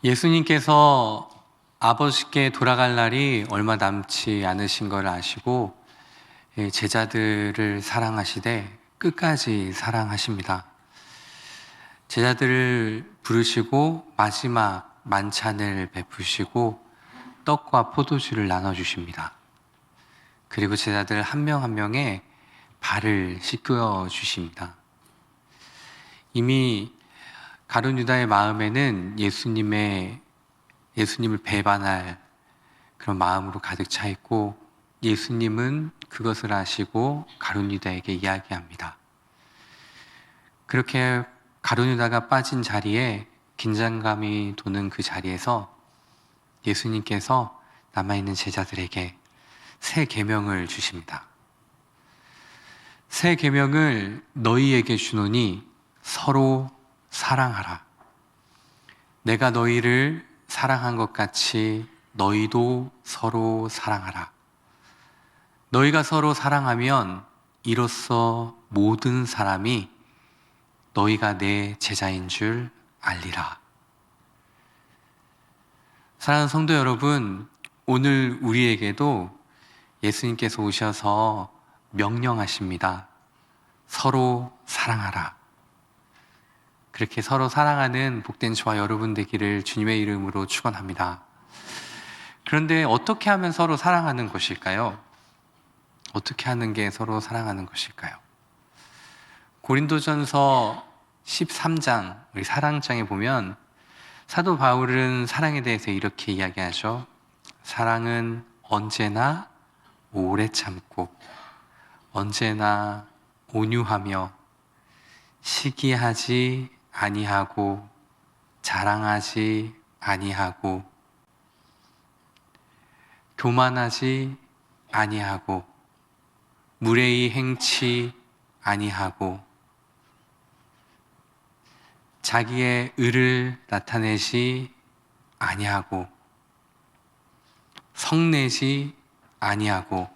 예수님께서 아버지께 돌아갈 날이 얼마 남지 않으신 걸 아시고 제자들을 사랑하시되 끝까지 사랑하십니다. 제자들을 부르시고 마지막 만찬을 베푸시고 떡과 포도주를 나눠주십니다. 그리고 제자들 한 명 한 명의 발을 씻겨 주십니다. 이미 가룟 유다의 마음에는 예수님을 배반할 그런 마음으로 가득 차 있고, 예수님은 그것을 아시고 가룟 유다에게 이야기합니다. 그렇게 가룟 유다가 빠진 자리에, 긴장감이 도는 그 자리에서 예수님께서 남아있는 제자들에게 새 계명을 주십니다. 새 계명을 너희에게 주노니 서로 사랑하라. 내가 너희를 사랑한 것 같이 너희도 서로 사랑하라. 너희가 서로 사랑하면 이로써 모든 사람이 너희가 내 제자인 줄 알리라. 사랑하는 성도 여러분, 오늘 우리에게도 예수님께서 오셔서 명령하십니다. 서로 사랑하라. 그렇게 서로 사랑하는 복된 저와 여러분 되기를 주님의 이름으로 축원합니다. 그런데 어떻게 하면 서로 사랑하는 것일까요? 어떻게 하는 게 서로 사랑하는 것일까요? 고린도전서 13장, 우리 사랑장에 보면 사도 바울은 사랑에 대해서 이렇게 이야기하죠. 사랑은 언제나 오래 참고 언제나 온유하며 시기하지 아니하고 자랑하지 아니하고 교만하지 아니하고 무례히 행치 아니하고 자기의 의를 나타내지 아니하고 성내지 아니하고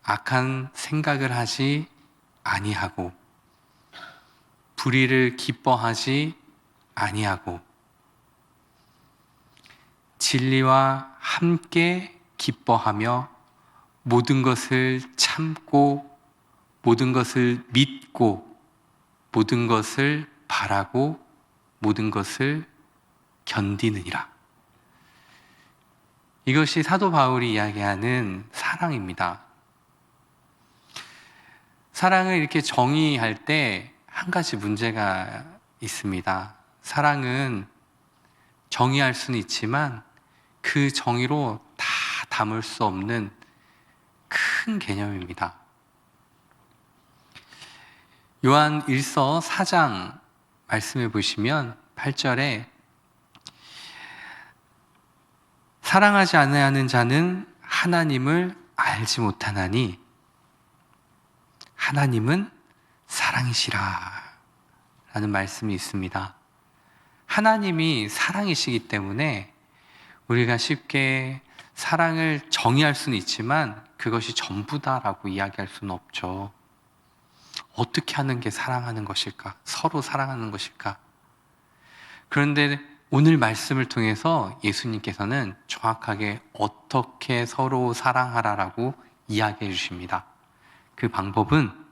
악한 생각을 하지 아니하고 불의를 기뻐하지 아니하고 진리와 함께 기뻐하며 모든 것을 참고 모든 것을 믿고 모든 것을 바라고 모든 것을 견디느니라. 이것이 사도 바울이 이야기하는 사랑입니다. 사랑을 이렇게 정의할 때 한 가지 문제가 있습니다. 사랑은 정의할 수는 있지만 그 정의로 다 담을 수 없는 큰 개념입니다. 요한 1서 4장 말씀해 보시면 8절에 사랑하지 아니하는 자는 하나님을 알지 못하나니 하나님은 사랑이시라 라는 말씀이 있습니다. 하나님이 사랑이시기 때문에 우리가 쉽게 사랑을 정의할 수는 있지만 그것이 전부다라고 이야기할 수는 없죠. 어떻게 하는 게 사랑하는 것일까? 서로 사랑하는 것일까? 그런데 오늘 말씀을 통해서 예수님께서는 정확하게 어떻게 서로 사랑하라라고 이야기해 주십니다. 그 방법은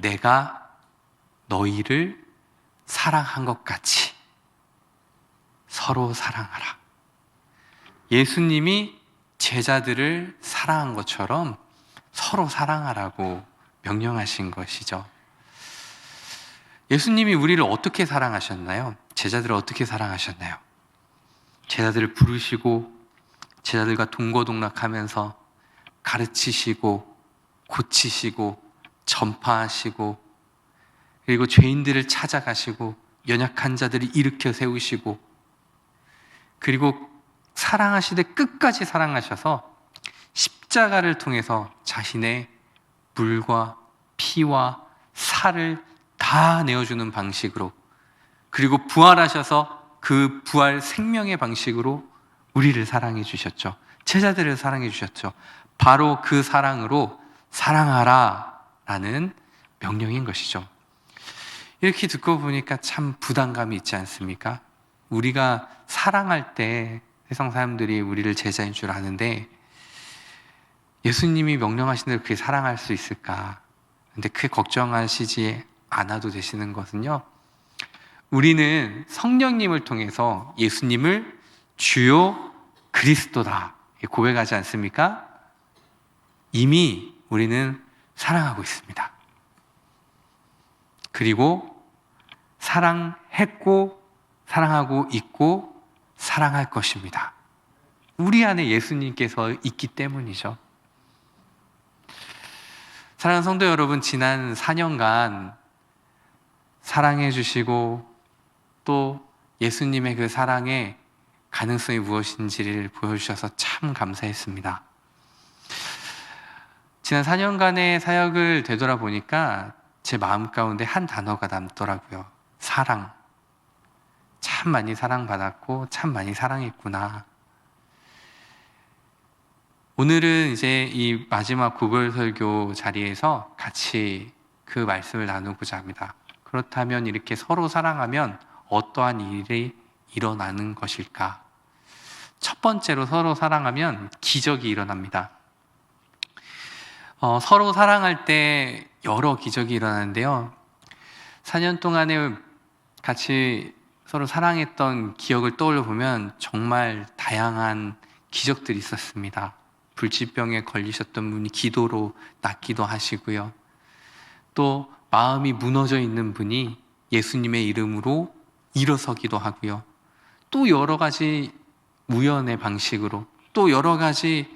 내가 너희를 사랑한 것 같이 서로 사랑하라. 예수님이 제자들을 사랑한 것처럼 서로 사랑하라고 명령하신 것이죠. 예수님이 우리를 어떻게 사랑하셨나요? 제자들을 어떻게 사랑하셨나요? 제자들을 부르시고 제자들과 동거동락하면서 가르치시고 고치시고 전파하시고 그리고 죄인들을 찾아가시고 연약한 자들을 일으켜 세우시고 그리고 사랑하시되 끝까지 사랑하셔서 십자가를 통해서 자신의 물과 피와 살을 다 내어주는 방식으로 그리고 부활하셔서 그 부활 생명의 방식으로 우리를 사랑해 주셨죠. 제자들을 사랑해 주셨죠. 바로 그 사랑으로 사랑하라 라는 명령인 것이죠. 이렇게 듣고 보니까 참 부담감이 있지 않습니까? 우리가 사랑할 때 세상 사람들이 우리를 제자인 줄 아는데 예수님이 명령하신 대로 그렇게 사랑할 수 있을까? 근데 크게 걱정하시지 않아도 되시는 것은요, 우리는 성령님을 통해서 예수님을 주요 그리스도다 고백하지 않습니까? 이미 우리는 사랑하고 있습니다. 그리고 사랑했고 사랑하고 있고 사랑할 것입니다. 우리 안에 예수님께서 있기 때문이죠. 사랑하는 성도 여러분, 지난 4년간 사랑해 주시고 또 예수님의 그 사랑의 가능성이 무엇인지를 보여주셔서 참 감사했습니다. 지난 4년간의 사역을 되돌아보니까 제 마음 가운데 한 단어가 남더라고요. 사랑. 참 많이 사랑받았고 참 많이 사랑했구나. 오늘은 이제 이 마지막 구걸 설교 자리에서 같이 그 말씀을 나누고자 합니다. 그렇다면 이렇게 서로 사랑하면 어떠한 일이 일어나는 것일까? 첫 번째로 서로 사랑하면 기적이 일어납니다. 서로 사랑할 때 여러 기적이 일어나는데요. 4년 동안에 같이 서로 사랑했던 기억을 떠올려 보면 정말 다양한 기적들이 있었습니다. 불치병에 걸리셨던 분이 기도로 낫기도 하시고요. 또 마음이 무너져 있는 분이 예수님의 이름으로 일어서기도 하고요. 또 여러 가지 우연의 방식으로, 또 여러 가지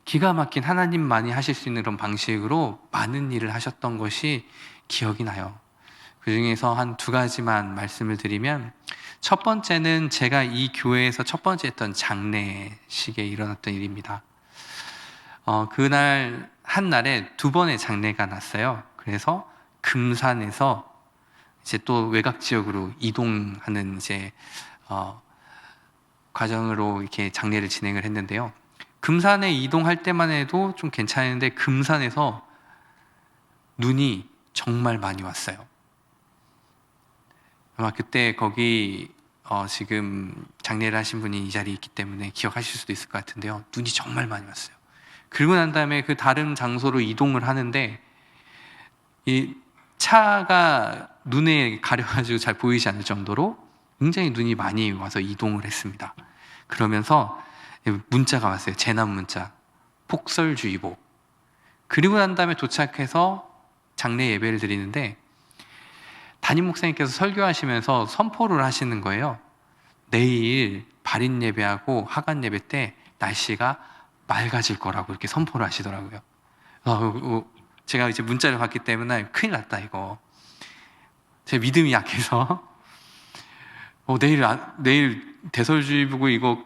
기가 막힌 하나님만이 하실 수 있는 그런 방식으로 많은 일을 하셨던 것이 기억이 나요. 그 중에서 한 두 가지만 말씀을 드리면, 첫 번째는 제가 이 교회에서 첫 번째 했던 장례식에 일어났던 일입니다. 그날 한날에 두 번의 장례가 났어요. 그래서 금산에서 이제 또 외곽 지역으로 이동하는 이제 과정으로 이렇게 장례를 진행을 했는데요. 금산에 이동할 때만 해도 좀 괜찮은데 금산에서 눈이 정말 많이 왔어요. 아마 그때 거기 지금 장례를 하신 분이 이 자리에 있기 때문에 기억하실 수도 있을 것 같은데요. 눈이 정말 많이 왔어요. 그리고 난 다음에 그 다른 장소로 이동을 하는데 이 차가 눈에 가려가지고 잘 보이지 않을 정도로 굉장히 눈이 많이 와서 이동을 했습니다. 그러면서 문자가 왔어요. 재난 문자, 폭설주의보. 그리고 난 다음에 도착해서 장례 예배를 드리는데 담임 목사님께서 설교하시면서 선포를 하시는 거예요. 내일 발인 예배하고 하간 예배 때 날씨가 맑아질 거라고 이렇게 선포를 하시더라고요. 제가 이제 문자를 받기 때문에 큰일 났다 이거. 제 믿음이 약해서 내일 대설주의보고 이거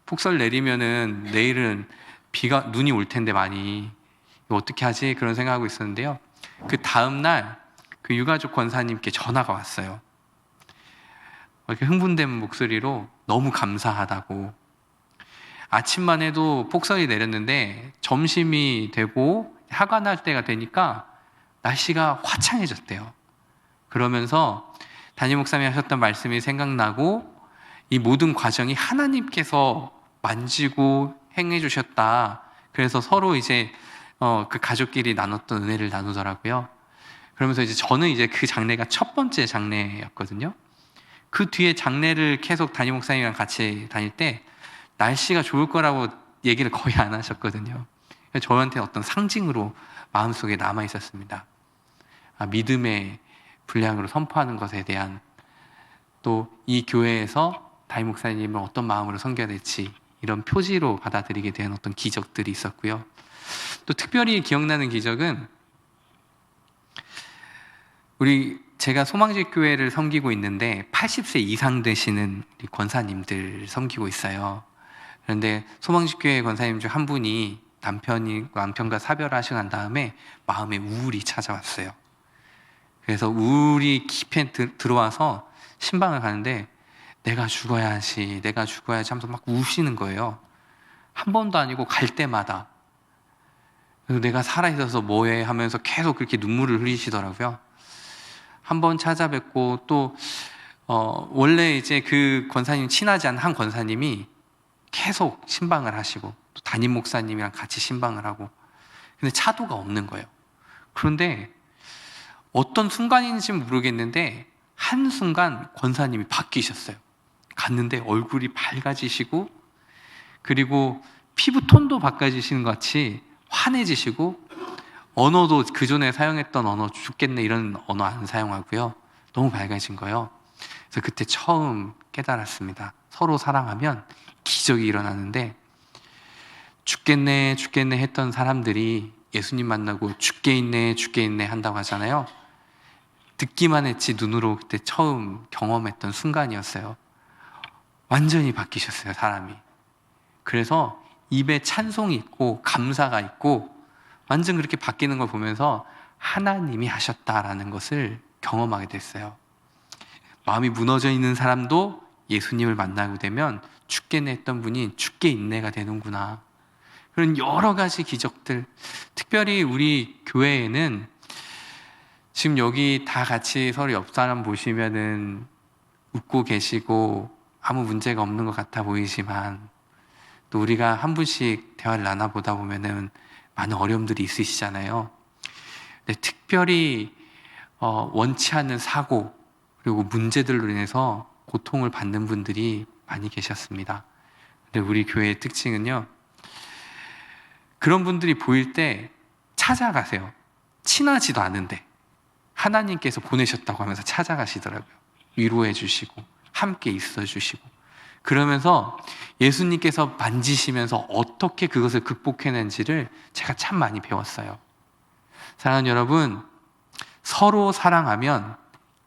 폭설 내리면은 내일은 눈이 올 텐데 많이 이거 어떻게 하지? 그런 생각하고 있었는데요. 그 다음 날 그 유가족 권사님께 전화가 왔어요. 이렇게 흥분된 목소리로 너무 감사하다고. 아침만 해도 폭설이 내렸는데 점심이 되고 하관할 때가 되니까 날씨가 화창해졌대요. 그러면서 담임 목사님이 하셨던 말씀이 생각나고 이 모든 과정이 하나님께서 만지고 행해 주셨다. 그래서 서로 이제 그 가족끼리 나눴던 은혜를 나누더라고요. 그러면서 이제 저는 이제 그 장례가 첫 번째 장례였거든요. 그 뒤에 장례를 계속 담임 목사님이랑 같이 다닐 때 날씨가 좋을 거라고 얘기를 거의 안 하셨거든요. 저한테 어떤 상징으로 마음속에 남아 있었습니다. 믿음의 분량으로 선포하는 것에 대한, 또 이 교회에서 담임 목사님을 어떤 마음으로 섬겨야 될지 이런 표지로 받아들이게 된 어떤 기적들이 있었고요. 또 특별히 기억나는 기적은 제가 소망집 교회를 섬기고 있는데 80세 이상 되시는 우리 권사님들 섬기고 있어요. 그런데 소망집 교회 권사님 중 한 분이 남편과 사별하시고 난 다음에 마음에 우울이 찾아왔어요. 그래서 우울이 깊이 들어와서 신방을 가는데 내가 죽어야지 하면서 막 우시는 거예요. 한 번도 아니고 갈 때마다. 그래서 내가 살아있어서 뭐해 하면서 계속 그렇게 눈물을 흘리시더라고요. 한 번 찾아뵙고 또 원래 이제 그 권사님 친하지 않은 한 권사님이 계속 신방을 하시고 또 담임 목사님이랑 같이 신방을 하고, 근데 차도가 없는 거예요. 그런데 어떤 순간인지는 모르겠는데 한순간 권사님이 바뀌셨어요. 갔는데 얼굴이 밝아지시고, 그리고 피부톤도 바꿔지시는 것 같이 환해지시고, 언어도 그전에 사용했던 언어 죽겠네 이런 언어 안 사용하고요. 너무 밝아진 거예요. 그래서 그때 처음 깨달았습니다. 서로 사랑하면 기적이 일어나는데, 죽겠네 죽겠네 했던 사람들이 예수님 만나고 죽게 있네 죽게 있네 한다고 하잖아요. 듣기만 했지 눈으로 그때 처음 경험했던 순간이었어요. 완전히 바뀌셨어요, 사람이. 그래서 입에 찬송이 있고 감사가 있고 완전 그렇게 바뀌는 걸 보면서 하나님이 하셨다라는 것을 경험하게 됐어요. 마음이 무너져 있는 사람도 예수님을 만나게 되면 죽겠네 했던 분이 죽게 있네가 되는구나. 그런 여러 가지 기적들, 특별히 우리 교회에는 지금 여기 다 같이 서로 옆 사람 보시면은 웃고 계시고 아무 문제가 없는 것 같아 보이지만, 또 우리가 한 분씩 대화를 나눠보다 보면은 많은 어려움들이 있으시잖아요. 근데 특별히 원치 않는 사고 그리고 문제들로 인해서 고통을 받는 분들이 많이 계셨습니다. 근데 우리 교회의 특징은요, 그런 분들이 보일 때 찾아가세요. 친하지도 않은데 하나님께서 보내셨다고 하면서 찾아가시더라고요. 위로해 주시고 함께 있어 주시고, 그러면서 예수님께서 만지시면서 어떻게 그것을 극복해낸지를 제가 참 많이 배웠어요. 사랑하는 여러분, 서로 사랑하면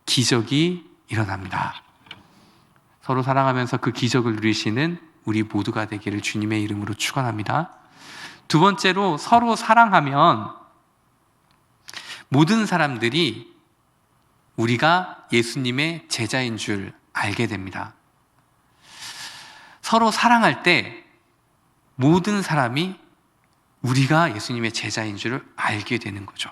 기적이 일어납니다. 서로 사랑하면서 그 기적을 누리시는 우리 모두가 되기를 주님의 이름으로 축원합니다. 두 번째로, 서로 사랑하면 모든 사람들이 우리가 예수님의 제자인 줄 알게 됩니다. 서로 사랑할 때 모든 사람이 우리가 예수님의 제자인 줄 알게 되는 거죠.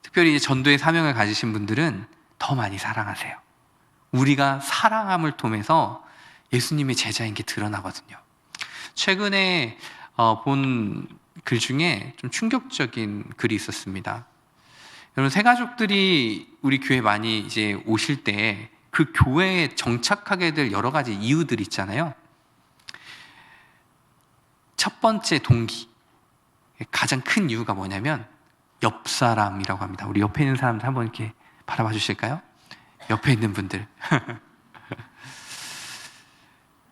특별히 전도의 사명을 가지신 분들은 더 많이 사랑하세요. 우리가 사랑함을 통해서 예수님의 제자인 게 드러나거든요. 최근에 본 글 중에 좀 충격적인 글이 있었습니다. 여러분, 새가족들이 우리 교회 많이 이제 오실 때 그 교회에 정착하게 될 여러 가지 이유들이 있잖아요. 첫 번째 동기, 가장 큰 이유가 뭐냐면 옆 사람이라고 합니다. 우리 옆에 있는 사람들 한번 이렇게 바라봐 주실까요? 옆에 있는 분들.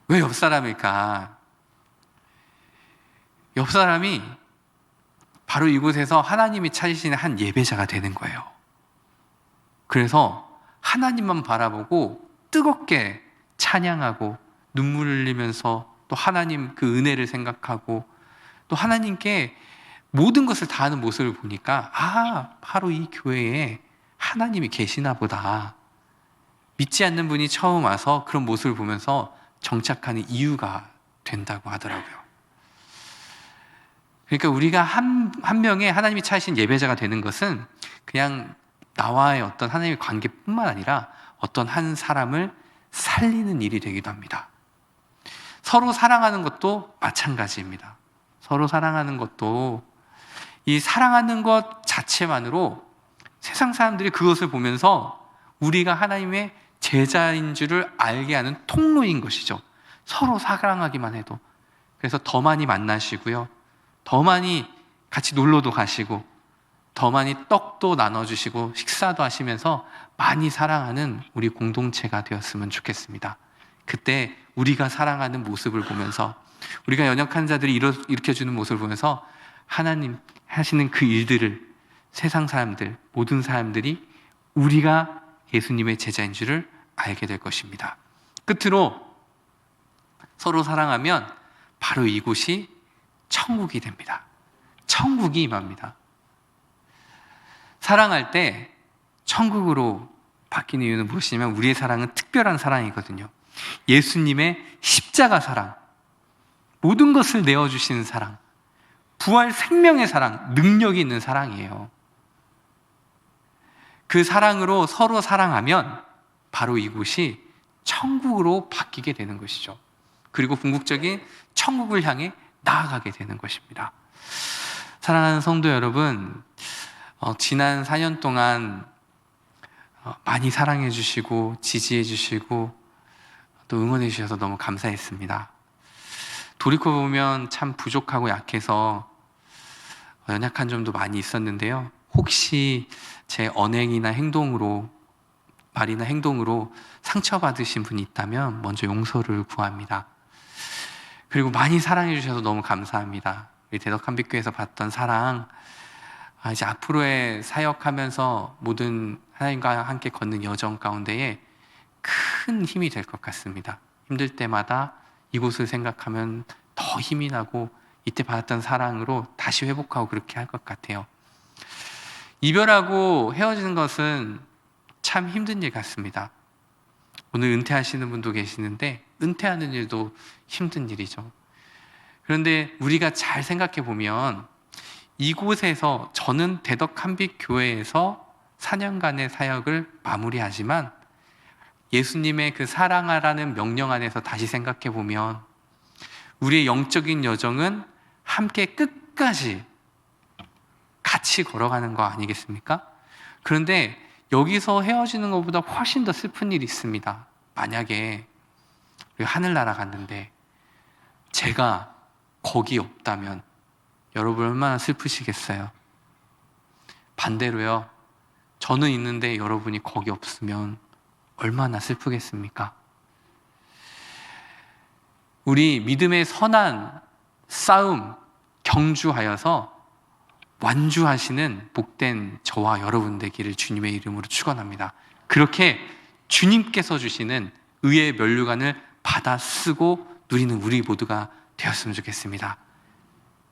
왜 옆 사람일까? 옆 사람이 바로 이곳에서 하나님이 찾으시는 한 예배자가 되는 거예요. 그래서 하나님만 바라보고 뜨겁게 찬양하고 눈물 흘리면서 또 하나님 그 은혜를 생각하고 또 하나님께 모든 것을 다하는 모습을 보니까, 바로 이 교회에 하나님이 계시나 보다. 믿지 않는 분이 처음 와서 그런 모습을 보면서 정착하는 이유가 된다고 하더라고요. 그러니까 우리가 한 명의 하나님이 찾으신 예배자가 되는 것은 그냥 나와의 어떤 하나님의 관계뿐만 아니라 어떤 한 사람을 살리는 일이 되기도 합니다. 서로 사랑하는 것도 마찬가지입니다. 서로 사랑하는 것도, 이 사랑하는 것 자체만으로 세상 사람들이 그것을 보면서 우리가 하나님의 제자인 줄을 알게 하는 통로인 것이죠. 서로 사랑하기만 해도. 그래서 더 많이 만나시고요, 더 많이 같이 놀러도 가시고, 더 많이 떡도 나눠주시고 식사도 하시면서 많이 사랑하는 우리 공동체가 되었으면 좋겠습니다. 그때 우리가 사랑하는 모습을 보면서, 우리가 연약한 자들이 일으켜주는 모습을 보면서 하나님 하시는 그 일들을 세상 사람들, 모든 사람들이 우리가 예수님의 제자인 줄을 알게 될 것입니다. 끝으로, 서로 사랑하면 바로 이곳이 천국이 됩니다. 천국이 임합니다. 사랑할 때 천국으로 바뀌는 이유는 무엇이냐면, 우리의 사랑은 특별한 사랑이거든요. 예수님의 십자가 사랑, 모든 것을 내어주시는 사랑, 부활 생명의 사랑, 능력이 있는 사랑이에요. 그 사랑으로 서로 사랑하면 바로 이곳이 천국으로 바뀌게 되는 것이죠. 그리고 궁극적인 천국을 향해 나아가게 되는 것입니다. 사랑하는 성도 여러분, 지난 4년 동안 많이 사랑해 주시고 지지해 주시고 또 응원해 주셔서 너무 감사했습니다. 돌이켜보면 참 부족하고 약해서 연약한 점도 많이 있었는데요. 혹시 제 언행이나 행동으로, 말이나 행동으로 상처받으신 분이 있다면 먼저 용서를 구합니다. 그리고 많이 사랑해 주셔서 너무 감사합니다. 우리 대덕한빛교회에서 받던 사랑, 이제 앞으로의 사역하면서 모든 하나님과 함께 걷는 여정 가운데에 큰 힘이 될 것 같습니다. 힘들 때마다 이곳을 생각하면 더 힘이 나고 이때 받았던 사랑으로 다시 회복하고 그렇게 할 것 같아요. 이별하고 헤어지는 것은 참 힘든 일 같습니다. 오늘 은퇴하시는 분도 계시는데 은퇴하는 일도 힘든 일이죠. 그런데 우리가 잘 생각해 보면 이곳에서 저는 대덕한빛교회에서 4년간의 사역을 마무리하지만 예수님의 그 사랑하라는 명령 안에서 다시 생각해 보면 우리의 영적인 여정은 함께 끝까지 같이 걸어가는 거 아니겠습니까? 그런데 여기서 헤어지는 것보다 훨씬 더 슬픈 일이 있습니다. 만약에 하늘나라 갔는데 제가 거기 없다면 여러분 얼마나 슬프시겠어요? 반대로요, 저는 있는데 여러분이 거기 없으면 얼마나 슬프겠습니까? 우리 믿음의 선한 싸움 경주하여서 완주하시는 복된 저와 여러분 되기를 주님의 이름으로 축원합니다. 그렇게 주님께서 주시는 의의 면류관을 받아 쓰고 누리는 우리 모두가 되었으면 좋겠습니다.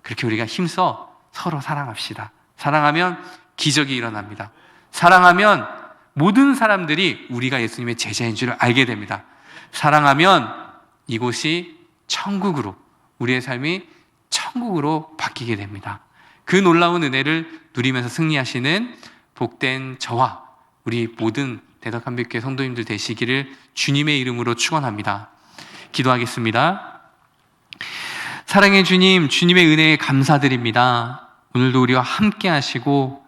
그렇게 우리가 힘써 서로 사랑합시다. 사랑하면 기적이 일어납니다. 사랑하면 모든 사람들이 우리가 예수님의 제자인 줄을 알게 됩니다. 사랑하면 이곳이 천국으로, 우리의 삶이 천국으로 바뀌게 됩니다. 그 놀라운 은혜를 누리면서 승리하시는 복된 저와 우리 모든 대덕한빛교회 성도님들 되시기를 주님의 이름으로 축원합니다. 기도하겠습니다. 사랑의 주님, 주님의 은혜에 감사드립니다. 오늘도 우리와 함께 하시고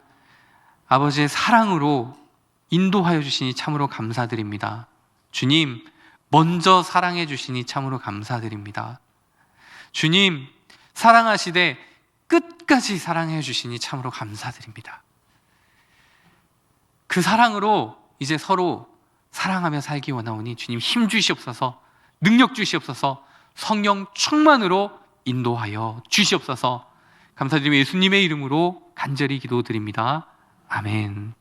아버지의 사랑으로 인도하여 주시니 참으로 감사드립니다. 주님, 먼저 사랑해 주시니 참으로 감사드립니다. 주님, 사랑하시되 끝까지 사랑해 주시니 참으로 감사드립니다. 그 사랑으로 이제 서로 사랑하며 살기 원하오니 주님 힘 주시옵소서, 능력 주시옵소서, 성령 충만으로 인도하여 주시옵소서. 감사드리며 예수님의 이름으로 간절히 기도드립니다. 아멘.